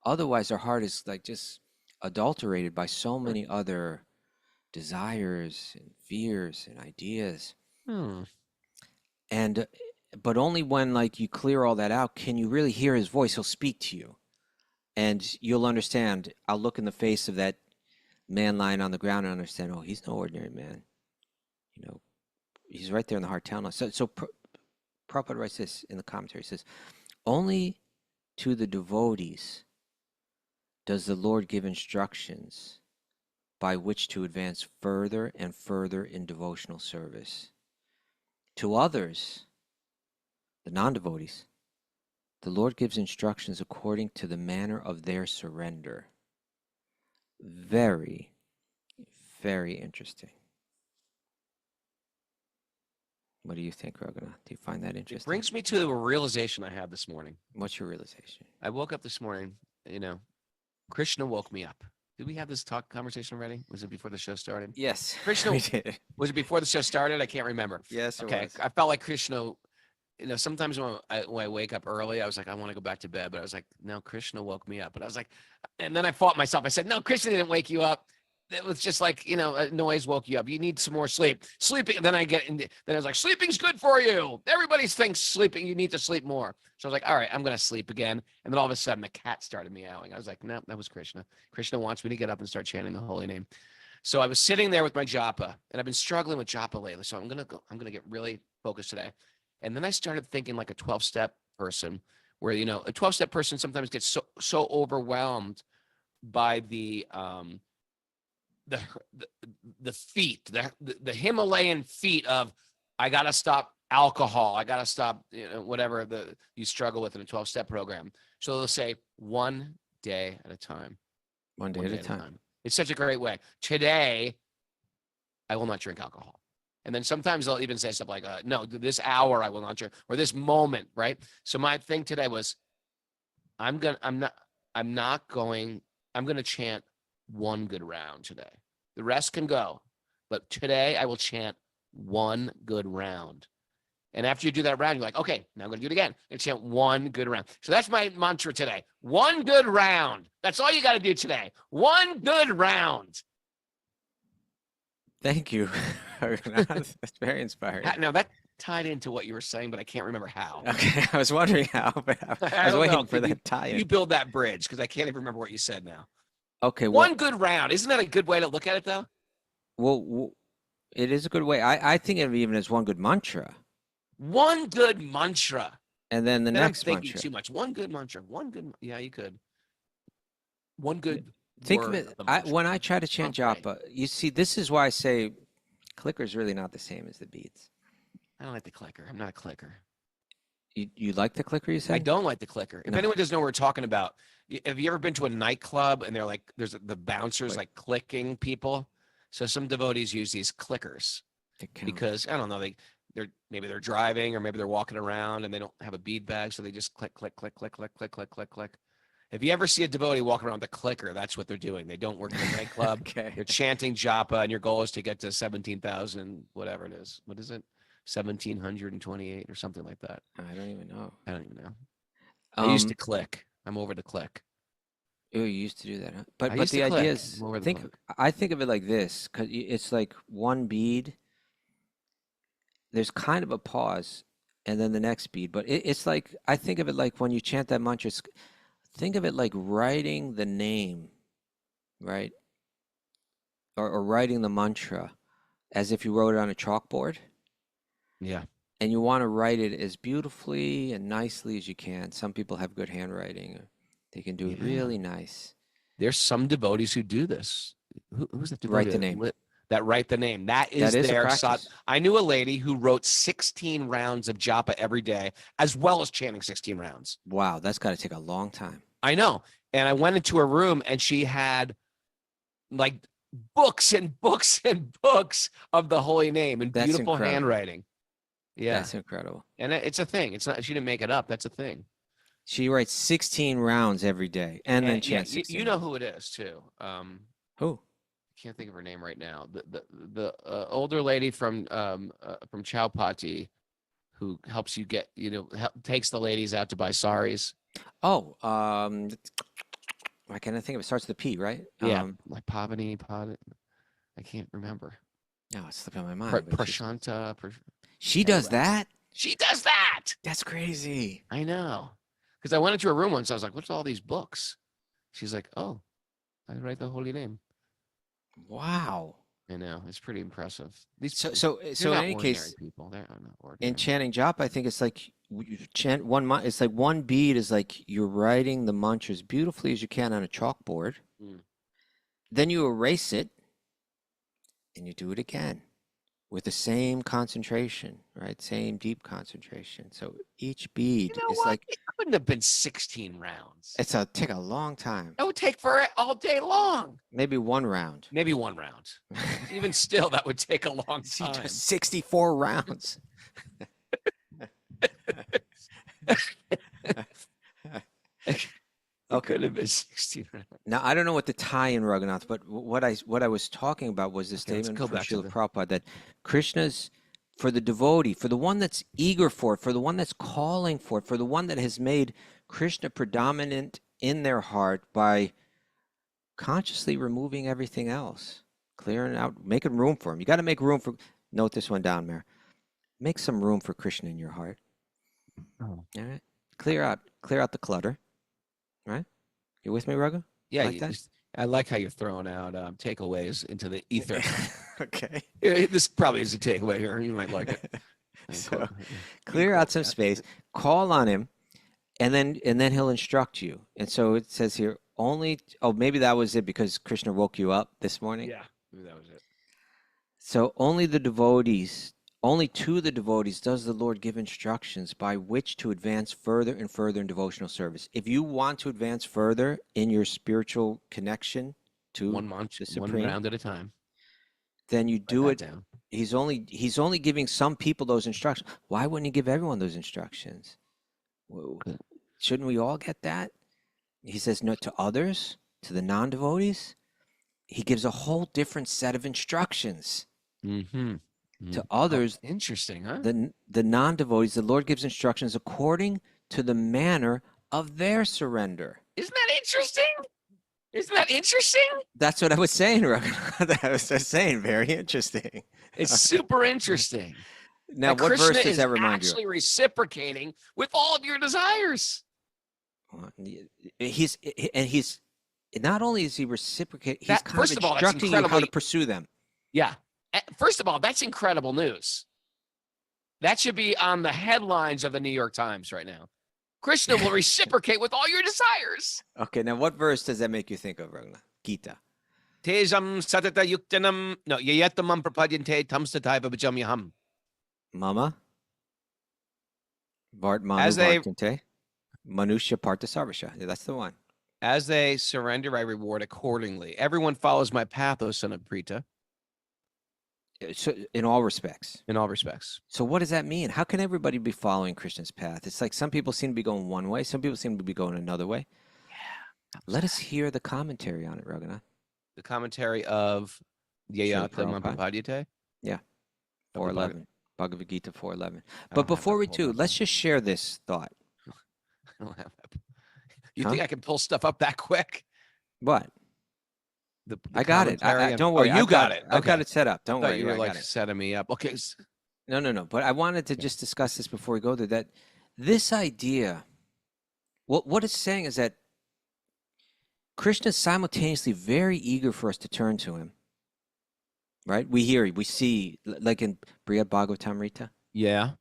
Otherwise, our heart is like just adulterated by so many other desires and fears and ideas. And but only when like you clear all that out can you really hear his voice. He'll speak to you. And you'll understand. I'll look in the face of that man lying on the ground and understand, oh, he's no ordinary man. You know, he's right there in the heart telling us. So Prabhupada writes this in the commentary. He says, only to the devotees does the Lord give instructions by which to advance further and further in devotional service. To others, the non-devotees, the Lord gives instructions according to the manner of their surrender. Very, very interesting. What do you think, Raghunath? Do you find that interesting? It brings me to a realization I had this morning. What's your realization? I woke up this morning, Krishna woke me up. Did we have this conversation already? Was it before the show started? Yes. Krishna, we did. Was it before the show started? I can't remember. Yes, it okay. was. I felt like Krishna, sometimes when I wake up early, I was like, I want to go back to bed. But I was like, no, Krishna woke me up. But I was like, and then I fought myself. I said, no, Krishna didn't wake you up. It was just like, a noise woke you up. You need some more sleep. Sleeping. Then I was like, sleeping's good for you. Everybody thinks sleeping, you need to sleep more. So I was like, all right, I'm going to sleep again. And then all of a sudden the cat started meowing. I was like, no, that was Krishna. Krishna wants me to get up and start chanting the holy name. So I was sitting there with my japa, and I've been struggling with japa lately. So I'm going to get really focused today. And then I started thinking like a 12-step person where, a 12-step person sometimes gets so overwhelmed by the feat, the Himalayan feat of, I got to stop alcohol. I got to stop, whatever you struggle with in a 12-step program. So they'll say one day at a time. One day at a time. It's such a great way. Today, I will not drink alcohol. And then sometimes they'll even say stuff like, no, this hour I will not drink, or this moment, right? So my thing today was, I'm going to chant one good round today. The rest can go. But today I will chant one good round. And after you do that round, you're like, okay, now I'm going to do it again. And chant one good round. So that's my mantra today. One good round. That's all you got to do today. One good round. Thank you. That's very inspiring. Now that tied into what you were saying, but I can't remember how. Okay, I was wondering how, but I was don't waiting know. for Can that tie-in. you build that bridge? Because I can't even remember what you said now. Okay, well, One good round. Isn't that a good way to look at it, though? well, it is a good way. I think of it even as one good mantra, One good mantra. and then the Then I'm next thinking mantra. too much. One good mantra. One good. Yeah, you could. One good. Think word of it. the mantra. When I try to chant Okay. japa, you see, this is why I say clicker is really not the same as the beads. I don't like the clicker. I'm not a clicker. You like the clicker? You say? I don't like the clicker. If No. anyone doesn't know what we're talking about, have you ever been to a nightclub and they're like, there's the bouncers Right. like clicking people? So some devotees use these clickers They count. because I don't know, maybe they're driving or maybe they're walking around and they don't have a bead bag, so they just click, click, click, click, click, click, click, click, click. If you ever see a devotee walking around with a clicker, that's what they're doing. They don't work in a nightclub. Okay. They're chanting japa, and your goal is to get to 17,000, whatever it is. What is it? 1,728 or something like that. I don't even know. I don't even know. I used to Um, click. I'm over to click. Oh, you used to do that, huh? I But used the to idea click. is, I'm over the think click. I think of it like this, because it's like one bead. There's kind of a pause, and then the next bead. But it's like, I think of it like when you chant that mantra. Think of it like writing the name, right? Or writing the mantra as if you wrote it on a chalkboard. Yeah. And you want to write it as beautifully and nicely as you can. Some people have good handwriting. They can do it Yeah. really nice. There's some devotees who do this. Who's the devotee Write the that name. that write the name? That is That is a their practice. I knew a lady who wrote 16 rounds of japa every day, as well as chanting 16 rounds. Wow, that's got to take a long time. I know. And I went into her room and she had like books and books and books of the holy name in That's beautiful incredible. handwriting. Yeah. That's incredible. And it's a thing. It's not, she didn't make it up. That's a thing. She writes 16 rounds every day and then Yeah, chants you 16 know rounds. who it is too. Who? Can't think of her name right now. The older lady from Chowpatty, who helps you get takes the ladies out to buy saris. Oh, why can't I think of it? Starts with a P, right? Yeah, like Pavani. I can't remember. No, it's slipping my mind. but she's- Prashanta. She does that? She does that. That's crazy. I know. Because I went into her room once. I was like, "What's all these books?" She's like, "Oh, I write the holy name." Wow. I know. It's pretty impressive. These So they're in not any ordinary case, people. They're not ordinary. in chanting japa, I think it's like you chant it's like one bead is like you're writing the mantra as beautifully as you can on a chalkboard. Mm. Then you erase it and you do it again with the same concentration, right? Same deep concentration. So each bead You know is what? like It couldn't have been 16 rounds. take a long time. That would take for all day long. Maybe one round. Maybe one round. Even still, that would take a long She time. does 64 rounds. It could have been 16 rounds. Now I don't know what the tie-in, Raghunath, but what I was talking about was the Okay, let's statement go from back to Srila the- Prabhupada that Krishna's for the devotee, for the one that's eager for it, for the one that's calling for it, for the one that has made Krishna predominant in their heart by consciously removing everything else, clearing out, making room for him. You got to make room for. Note this one down, Mayor. Make some room for Krishna in your heart. Oh. All right, clear out the clutter. Right? You with me, Raghu? Yeah, Like that? I like how you're throwing out takeaways into the ether. Okay. This probably is a takeaway here. You might like it. So clear out some space, call on him, and then he'll instruct you. And so it says here only. Oh, maybe that was it because Krishna woke you up this morning. Yeah, maybe that was it. So only to the devotees does the Lord give instructions by which to advance further and further in devotional service. If you want to advance further in your spiritual connection to One month, the one Supreme, round at a time. then you do it. Down. He's only giving some people those instructions. Why wouldn't he give everyone those instructions? Whoa. Shouldn't we all get that? He says no to others, to the non-devotees. He gives a whole different set of instructions. Mm-hmm. To others, Interesting, huh? the non-devotees, the Lord gives instructions according to the manner of their surrender. Isn't that interesting? Isn't that interesting? That's what I was saying, Raghunath. I was just saying, very interesting. It's super interesting. Now, That what Krishna verse does is that remind you of? actually reciprocating with all of your desires. Well, he's not only is he reciprocating, he's That- kind of first of all, that's instructing you how to incredibly- pursue them. Yeah. First of all, that's incredible news. That should be on the headlines of the New York Times right now. Krishna will reciprocate with all your desires. Okay, now what verse does that make you think of, Raghunath? Gita. Tejam satata yuktanam no yayatamam prapadyante tamstataiva bhajamyaham. Mama. Vart Manu As they- Vartante. Manusha Partha Sarvasha. Yeah, that's the one. As they surrender, I reward accordingly. Everyone follows my path, O son of Prita, So, in all respects. in all respects. So what does that mean? How can everybody be following Krishna's path? It's like some people seem to be going one way, some people seem to be going another way. Yeah. Let us hear the commentary on it, Raghunath. The commentary of Yayata Prabhupada. Mampapadyate. 411. Bhagavad Gita 411. I But don't have before that we pulled do, up. let's just share this thought. I don't have that. You Huh? think I can pull stuff up that quick? What? The I got it. commentary of- Don't worry. Oh, you I've got it. I've got Okay. it set up. Don't I thought worry. you were I like got it. setting me up. Okay. No. But I wanted to just discuss this before we go there. That this idea, what it's saying is that Krishna is simultaneously very eager for us to turn to him. Right? We hear, we see, like in Brihad Bhagavatamrita, Yeah.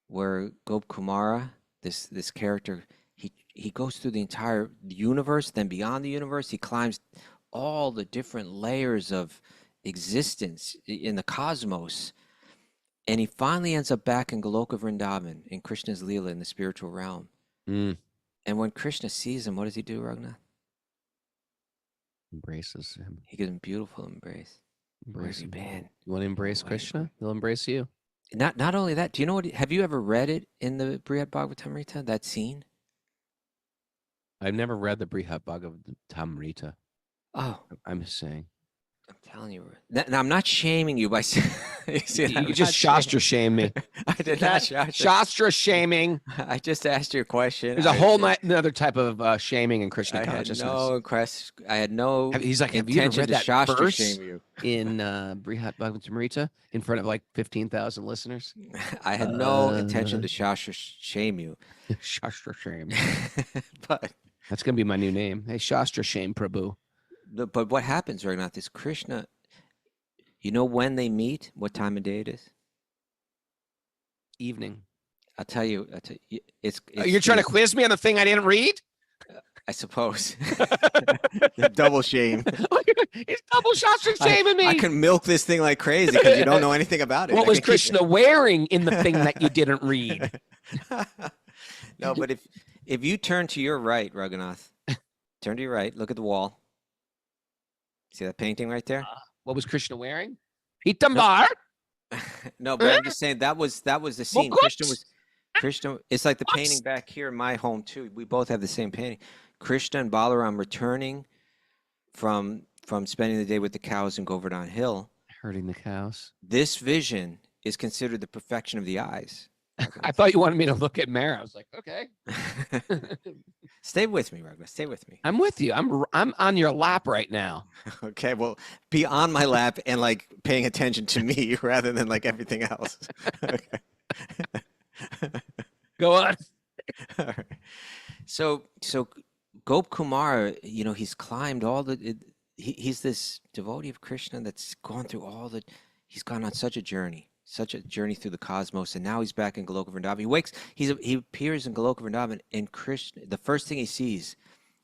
where Gop Kumara, this character, he goes through the entire universe, then beyond the universe, he climbs all the different layers of existence in the cosmos, and he finally ends up back in Goloka Vrindavan, in Krishna's Leela, in the spiritual realm. Mm. And when Krishna sees him, what does he do, Raghunath? Embraces him. He gives him a beautiful embrace. Where's Embrace he him. been? You want to embrace Wait, Krishna? He'll embrace you. Not only that, do you know what? Have you ever read it in the Brihad Bhagavatamrita, that scene? I've never read the Brihad Bhagavatamrita. Oh, I'm just saying. I'm telling you. Now, I'm not shaming you by saying. You just Shastra shame me. I did not Shastra. Shastra shaming. I just asked you a question. There's a whole another type of shaming in Krishna I had consciousness. I had no He's like, have you ever intention read to that Shastra verse shame you. in Brihad Bhagavatamrita in front of like 15,000 listeners? I had no intention to Shastra shame you. Shastra shame. But That's gonna be my new name. Hey, Shastra shame Prabhu. but what happens, Raghunath, is Krishna, you know when they meet, what time of day it is? Evening. I'll tell you, it's You're trying to quiz me on the thing I didn't read? I suppose. Double shame. He's double Shastra shaming me. I can milk this thing like crazy because you don't know anything about it. What I was can keep Krishna wearing in the thing that you didn't read? No, but if you turn to your right, Raghunath, turn to your right, look at the wall. See that painting right there? What was Krishna wearing? Hitambar. No, but I'm just saying that was the scene. Krishna. It's like the painting back here in my home too. We both have the same painting. Krishna and Balaram returning from spending the day with the cows in Govardhan Hill. Herding the cows. This vision is considered the perfection of the eyes. I thought you wanted me to look at Mara. I was like, okay. Stay with me, Raghunath. Stay with me. I'm with you. I'm on your lap right now. Okay, well, be on my lap and like paying attention to me rather than like everything else. Okay. Go on. All right. So Gop Kumar, he's climbed all he's this devotee of Krishna that's gone through he's gone on such a journey through the cosmos, and now he's back in Goloka Vrindavan. He appears in Goloka Vrindavan, and Krishna, the first thing he sees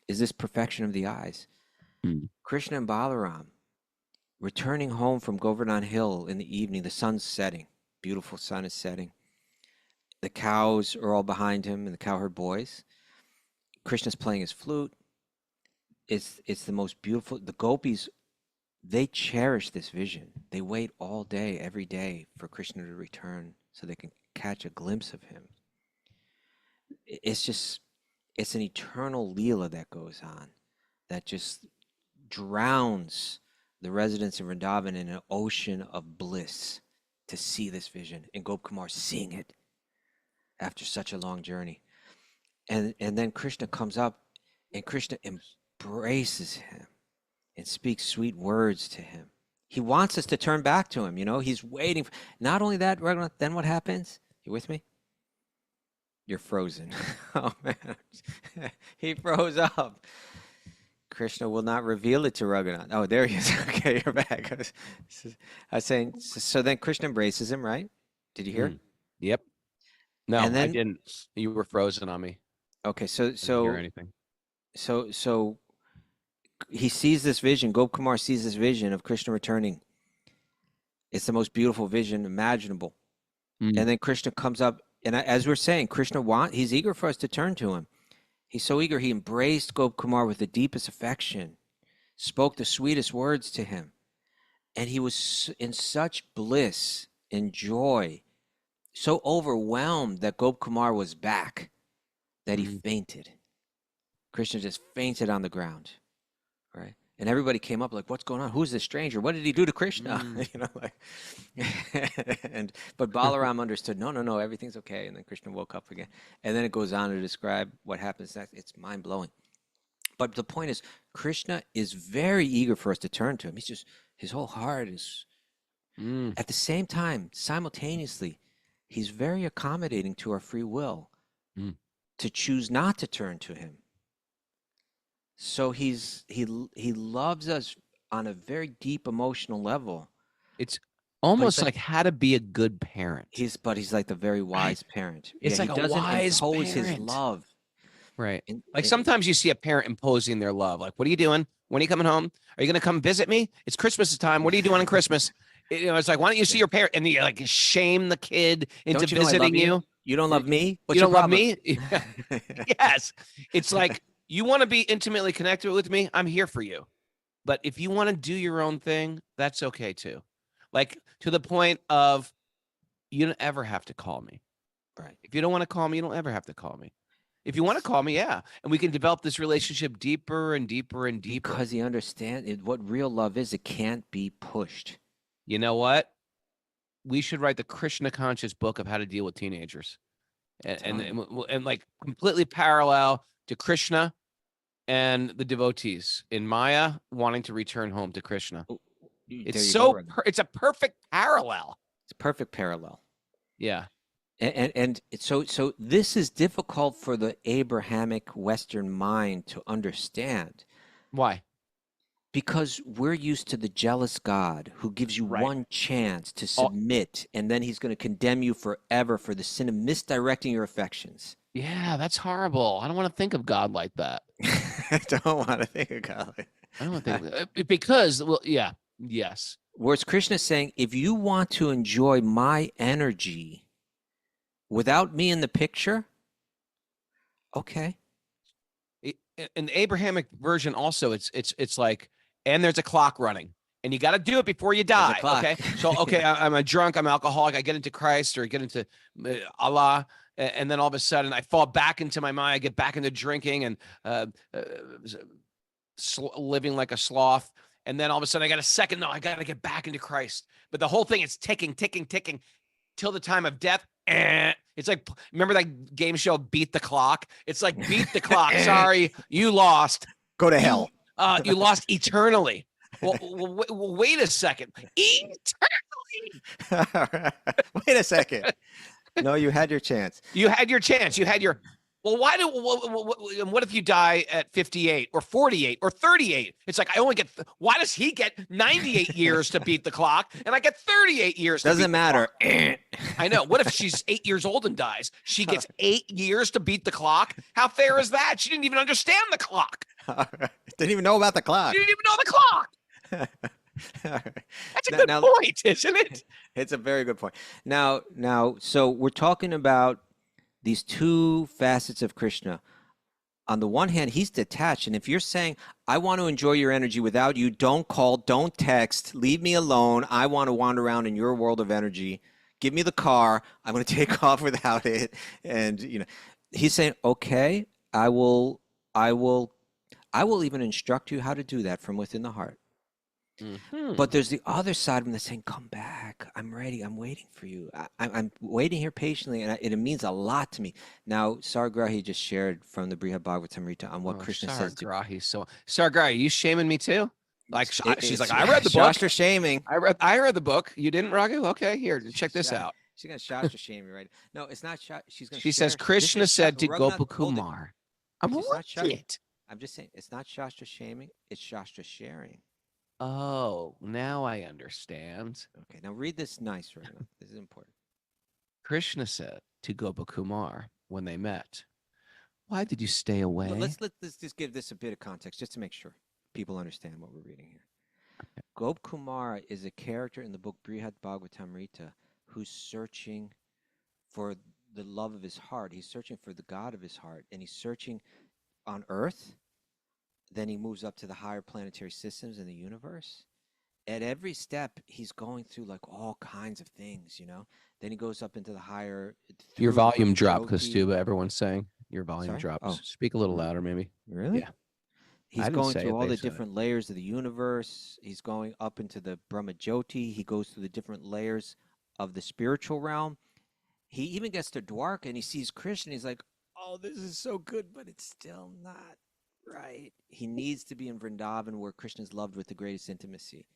is this perfection of the eyes. Krishna and Balaram returning home from Govardhan Hill in the evening, the sun's setting, beautiful sun is setting. The cows are all behind him and the cowherd boys. Krishna's playing his flute. It's the most beautiful. The gopis, they cherish this vision. They wait all day, every day for Krishna to return so they can catch a glimpse of him. It's an eternal Leela that goes on that just drowns the residents of Vrindavan in an ocean of bliss to see this vision. And Gop Kumar seeing it after such a long journey. And then Krishna comes up, and Krishna embraces him and speaks sweet words to him. He wants us to turn back to him. He's waiting. Not only that, Raghunath, then what happens? You with me? You're frozen. Oh, man. He froze up. Krishna will not reveal it to Raghunath. Oh, there he is. Okay, you're back. I was saying, so then Krishna embraces him, right? Did you hear? Yep. No, And I then- didn't. You were frozen on me. Okay, Didn't hear anything. so he sees this vision. Gopkumar sees this vision of Krishna returning. It's the most beautiful vision imaginable. Mm. And then Krishna comes up, and as we're saying, he's eager for us to turn to him. He's so eager. He embraced Gopkumar with the deepest affection, spoke the sweetest words to him, and he was in such bliss and joy, so overwhelmed that Gopkumar was back that he fainted. Krishna just fainted on the ground, right? And everybody came up like, "What's going on? Who's this stranger? What did he do to Krishna?" But Balaram understood. No, everything's okay. And then Krishna woke up again. And then it goes on to describe what happens next. It's mind blowing. But the point is, Krishna is very eager for us to turn to him. His whole heart is. At the same time, simultaneously, he's very accommodating to our free will to choose not to turn to him. So he loves us on a very deep emotional level. It's almost like how to be a good parent. He's like the very wise parent. It's like he a doesn't wise impose his parent. love. Right. And- Like sometimes you see a parent imposing their love. Like, what are you doing? When are you coming home? Are you going to come visit me? It's Christmas time. What are you doing on Christmas? It's like, why don't you see your parent? And you like shame the kid into Don't you know I love visiting you? you. You don't love me? What's You your don't love problem? me? Yes. It's like, you want to be intimately connected with me? I'm here for you. But if you want to do your own thing, that's okay too. Like to the point of you don't ever have to call me. Right. If you don't want to call me, you don't ever have to call me. If you want to call me, yeah. And we can develop this relationship deeper and deeper and deeper. Because he understands what real love is. It can't be pushed. You know what? We should write the Krishna conscious book of how to deal with teenagers. And like completely parallel to Krishna and the devotees in Maya wanting to return home to Krishna. It's it's a perfect parallel. It's a perfect parallel. Yeah. And so this is difficult for the Abrahamic Western mind to understand. Why? Because we're used to the jealous God who gives you one chance to submit, and then he's going to condemn you forever for the sin of misdirecting your affections. Yeah, that's horrible. I don't want to think of God like that. I don't want to think of God like that. I don't want to think because, well, yeah, yes. Whereas Krishna is saying, if you want to enjoy my energy without me in the picture, okay. In the Abrahamic version, also, it's like, and there's a clock running, and you got to do it before you die. Okay, so I'm a drunk, I'm alcoholic, I get into Christ or get into Allah, and then all of a sudden I fall back into my mind, I get back into drinking and living like a sloth, and then all of a sudden I got a second. No, I got to get back into Christ, but the whole thing is ticking till the time of death. It's like, remember that game show Beat the Clock? It's like beat the clock. Sorry, you lost. Go to hell. You lost eternally. Well, wait a second. Eternally. Wait a second. No, you had your chance. You had your chance. You had your. Well, what if you die at 58 or 48 or 38? It's like, I only get, why does he get 98 years to beat the clock and I get 38 years? Doesn't matter. I know. What if she's 8 years old and dies? She gets 8 years to beat the clock. How fair is that? She didn't even understand the clock. Didn't even know about the clock. She didn't even know the clock. That's a good point, isn't it? It's a very good point. Now, so we're talking about these two facets of Krishna. On the one hand, he's detached. And if you're saying, I want to enjoy your energy without you, don't call, don't text, leave me alone. I want to wander around in your world of energy. Give me the car. I'm going to take off without it. And, he's saying, okay, I will even instruct you how to do that from within the heart. Mhm. But there's the other side of him that's saying, "Come back. I'm ready. I'm waiting for you. I'm waiting here patiently, and it means a lot to me." Now, Sargrahi just shared from the Brihad Bhagavatamrita on what Oh, Krishna says to Sargrahi. So Sargrahi, you shaming me too? Like she's like, it's I read the book. Shastra shaming. I read the book. You didn't, Raghu? Okay, here, check this out. She's gonna Shastra shame you, right? No, it's not. She's gonna. She says This Krishna is said to Raghunath, hold it. Gopakumar. I'm It's not watching it. I'm just saying, it's not Shastra shaming. It's Shastra sharing. Oh, now I understand. Okay, now read this nice, Raghunath. This is important. Krishna said to Gopakumar when they met, "Why did you stay away?" Let's just give this a bit of context, just to make sure people understand what we're reading here. Gop Kumar is a character in the book Brihad Bhagavatamrita who's searching for the love of his heart. He's searching for the God of his heart, and he's searching on Earth. Then he moves up to the higher planetary systems in the universe. At every step, he's going through like all kinds of things, you know. Then he goes up into the higher. Your through volume Brahma dropped, Jyoti. Kastuba. Everyone's saying your volume Sorry? drops. Oh. Speak a little louder, maybe. Really? Yeah. He's didn't going say through it, all they the said it. different layers of the universe. He's going up into the Brahma Jyoti. He goes through the different layers of the spiritual realm. He even gets to Dwarka and he sees Krishna. He's like, "Oh, this is so good, but it's still not right." He needs to be in Vrindavan where Krishna is loved with the greatest intimacy.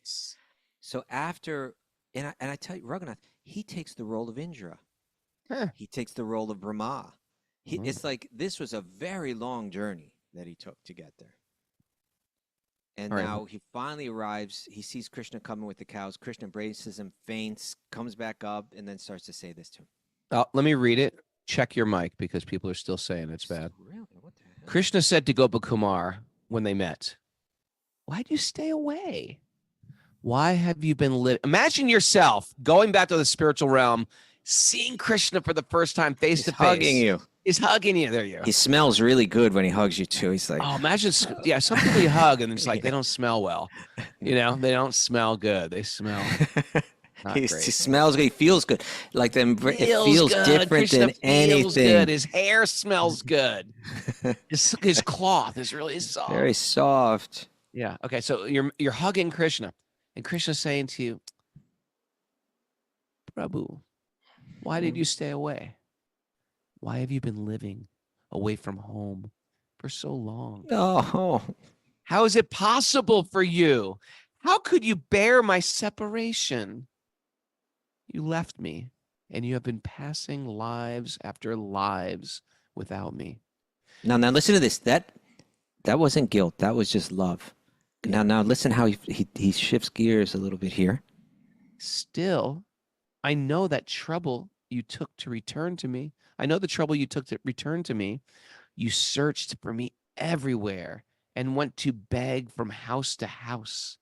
So after, and I tell you, Raghunath, he takes the role of Indra. Huh. He takes the role of Brahma. Mm. It's like this was a very long journey that he took to get there. And All right. now he finally arrives. He sees Krishna coming with the cows. Krishna embraces him, faints, comes back up, and then starts to say this to him. Let me read it. Check your mic because people are still saying it's bad. Really? What the hell? Krishna said to Gopakumar when they met, "Why'd you stay away? Why have you been living?" Imagine yourself going back to the spiritual realm, seeing Krishna for the first time face He's to face. hugging you. He's hugging you. There you go. He smells really good when he hugs you too. He's like, Oh, imagine, yeah, some people you hug and it's like they don't smell well. You know, they don't smell good. They smell not he great. smells good. He feels good. Like it Feels feels good. different Krishna than feels anything. good. His hair smells good. His cloth is really soft. Very soft. Yeah. Okay. So you're hugging Krishna, and Krishna's saying to you, "Prabhu, why did you stay away? Why have you been living away from home for so long? Oh, How is it possible for you? How could you bear my separation? You left me, and you have been passing lives after lives without me." now listen to this. That wasn't guilt. That was just love. Now listen how he shifts gears a little bit here. Still, I know that trouble you took to return to me. I know the trouble you took to return to me. You searched for me everywhere and went to beg from house to house.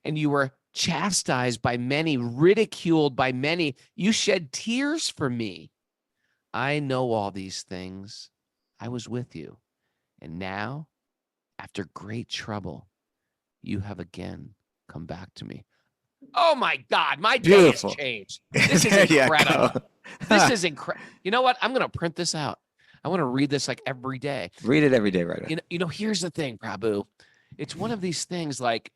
And you were chastised by many, ridiculed by many. You shed tears for me. I know all these things. I was with you. And now, after great trouble, you have again come back to me. Oh my God, my day has Beautiful. changed. This is There you incredible. go. This is incredible. You know what? I'm going to print this out. I want to read this like every day. Read it every day, right? You know, here's the thing, Prabhu. It's one of these things like,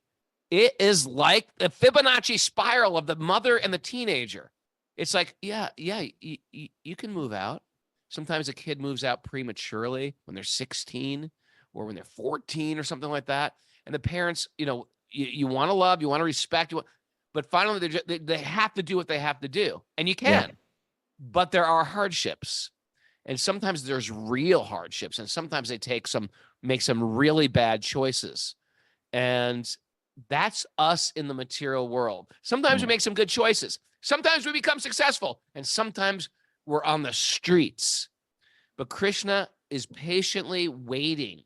it is like the Fibonacci spiral of the mother and the teenager. It's like, yeah, you can move out. Sometimes a kid moves out prematurely when they're 16 or when they're 14 or something like that. And the parents, you know, you want to love, you want to respect, but finally they have to do what they have to do. And you can, but there are hardships. And sometimes there's real hardships. And sometimes they make some really bad choices. And that's us in the material world. Sometimes we make some good choices. Sometimes we become successful. And sometimes we're on the streets. But Krishna is patiently waiting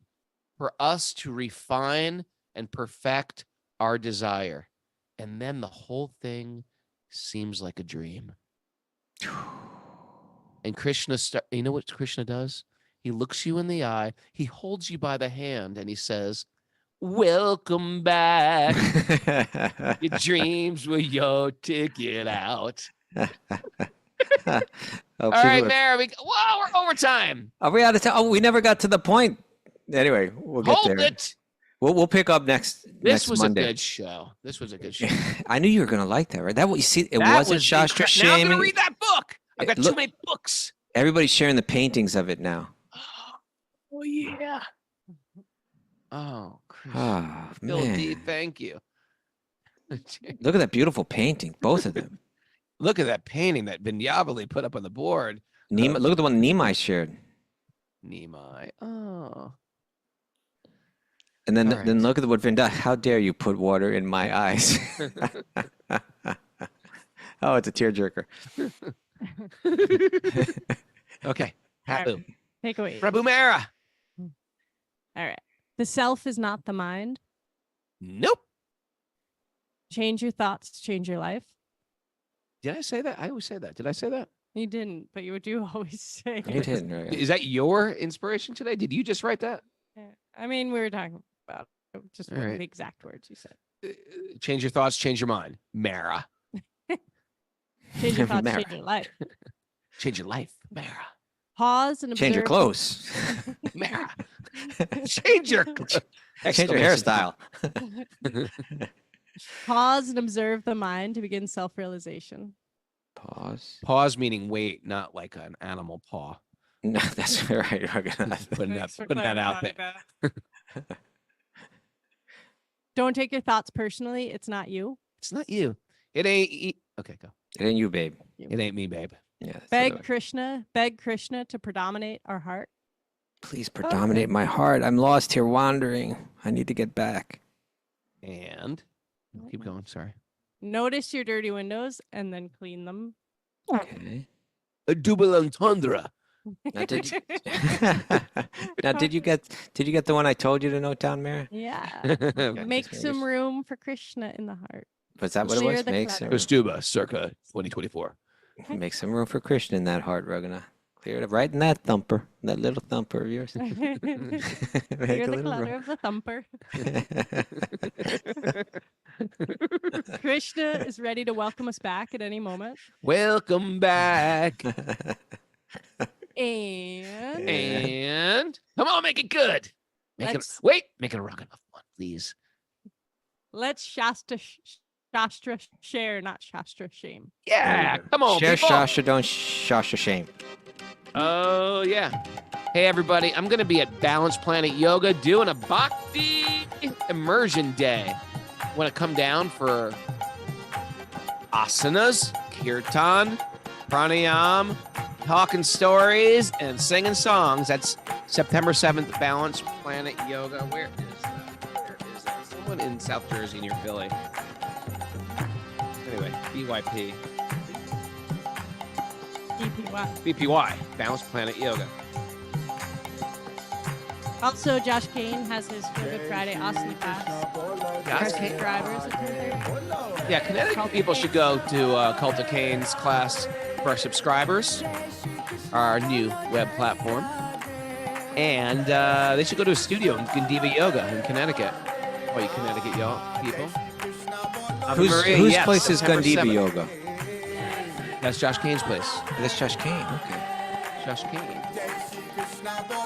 for us to refine and perfect our desire. And then the whole thing seems like a dream. And Krishna, you know what Krishna does? He looks you in the eye. He holds you by the hand and he says, "Welcome back. Your dreams were your ticket out." All right, Mary. Whoa, we're overtime. Are we out of time? Oh, we never got to the point. Anyway, we'll get Hold there. it. We'll pick up next was Monday. a good show. This was a good show. I knew you were gonna like that, right? That what you see. It That wasn't was Shastra Now I'm shaming. gonna read that book. I've got Look- too many books. Everybody's sharing the paintings of it now. Oh yeah. Oh, Chris. Oh Phil D, man, thank you. look at that beautiful painting, both of them. Look at that painting that Vinyavali put up on the board. Nima, look at the one Nimai shared, Nimai. Oh. and then All then right. look at what Vinda. How dare you put water in my eyes? Oh, it's a tearjerker. Okay. All right, Habu. Takeaway. Prabhu Mara. All right. The self is not the mind. Nope. Change your thoughts, change your life. Did I say that? I always say that. Did I say that? You didn't, but you do always say. You it. didn't, right? Is that your inspiration today? Did you just write that? Yeah. I mean, we were talking about just All what right. the exact words you said. Change your thoughts, change your mind. Mara. Change your thoughts, Mara. change your life. Change your life. Mara. Pause and Change your observe- clothes. Mara. Change your Change your hairstyle. Pause and observe the mind to begin self-realization. Pause. Pause meaning wait, not like an animal paw. No, that's right. We're gonna- Putting Thanks for that out there. clarifying that. Don't take your thoughts personally. It's not you. It's not you. It ain't. Okay, go. It ain't you, babe. It ain't me, babe. Yeah. that's the Beg other way. Krishna to predominate our heart. Please predominate my heart. I'm lost here wandering. I need to get back. And keep going. Sorry. Notice your dirty windows and then clean them. Okay. A double entendre. Now did you, now did you get the one I told you to note down, Mary? Yeah. Make Just some room for Krishna in the heart. Was that what it Clear was? the Make clutter. some, Kostuba, circa 2024. make some room for Krishna in that heart, Raghunath. Clear it right in that thumper, that little thumper of yours. Make Clear a the little clutter room. of the thumper. Krishna is ready to welcome us back at any moment. Welcome back. And And come on, make it good. Make it, Let's- wait, make it a rock enough one, please. let's Shastra share, not Shastra shame. Yeah, come on, Share people. Shasha, don't Shasha shame. Oh yeah. Hey everybody, I'm gonna be at Balanced Planet Yoga doing a Bhakti immersion day. Want to come down for asanas, kirtan, pranayam, talking stories, and singing songs. That's September 7th, Balanced Planet Yoga. Where is that? Where is that? Someone in South Jersey near Philly. Anyway, BYP. EPY. BPY, Balanced Planet Yoga. Also, Josh Kane has his Feel Good Friday Austin class. Josh For Kane? drivers at 10:30. Yeah, Connecticut people should go to Cult of Cane's class for our subscribers, our new web platform. And they should go to a studio in Gandiva Yoga in Connecticut. Oh, you Connecticut y'all people. Whose Yes, place is September Gandiva 7th. Yoga? That's Josh Kane's place. That's Josh Kane. Okay. Josh Kane.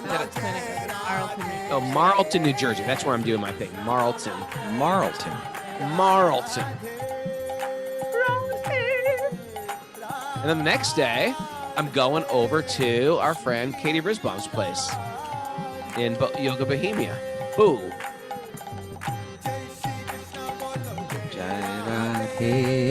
That's Connecticut, Arlington, New Oh, Jersey. Marlton, New Jersey. That's where I'm doing my thing. Marlton. Marlton. Marlton. And then the next day, I'm going over to our friend Katie Risbaum's place in Yoga Bohemia. Boo. Jai Radhe.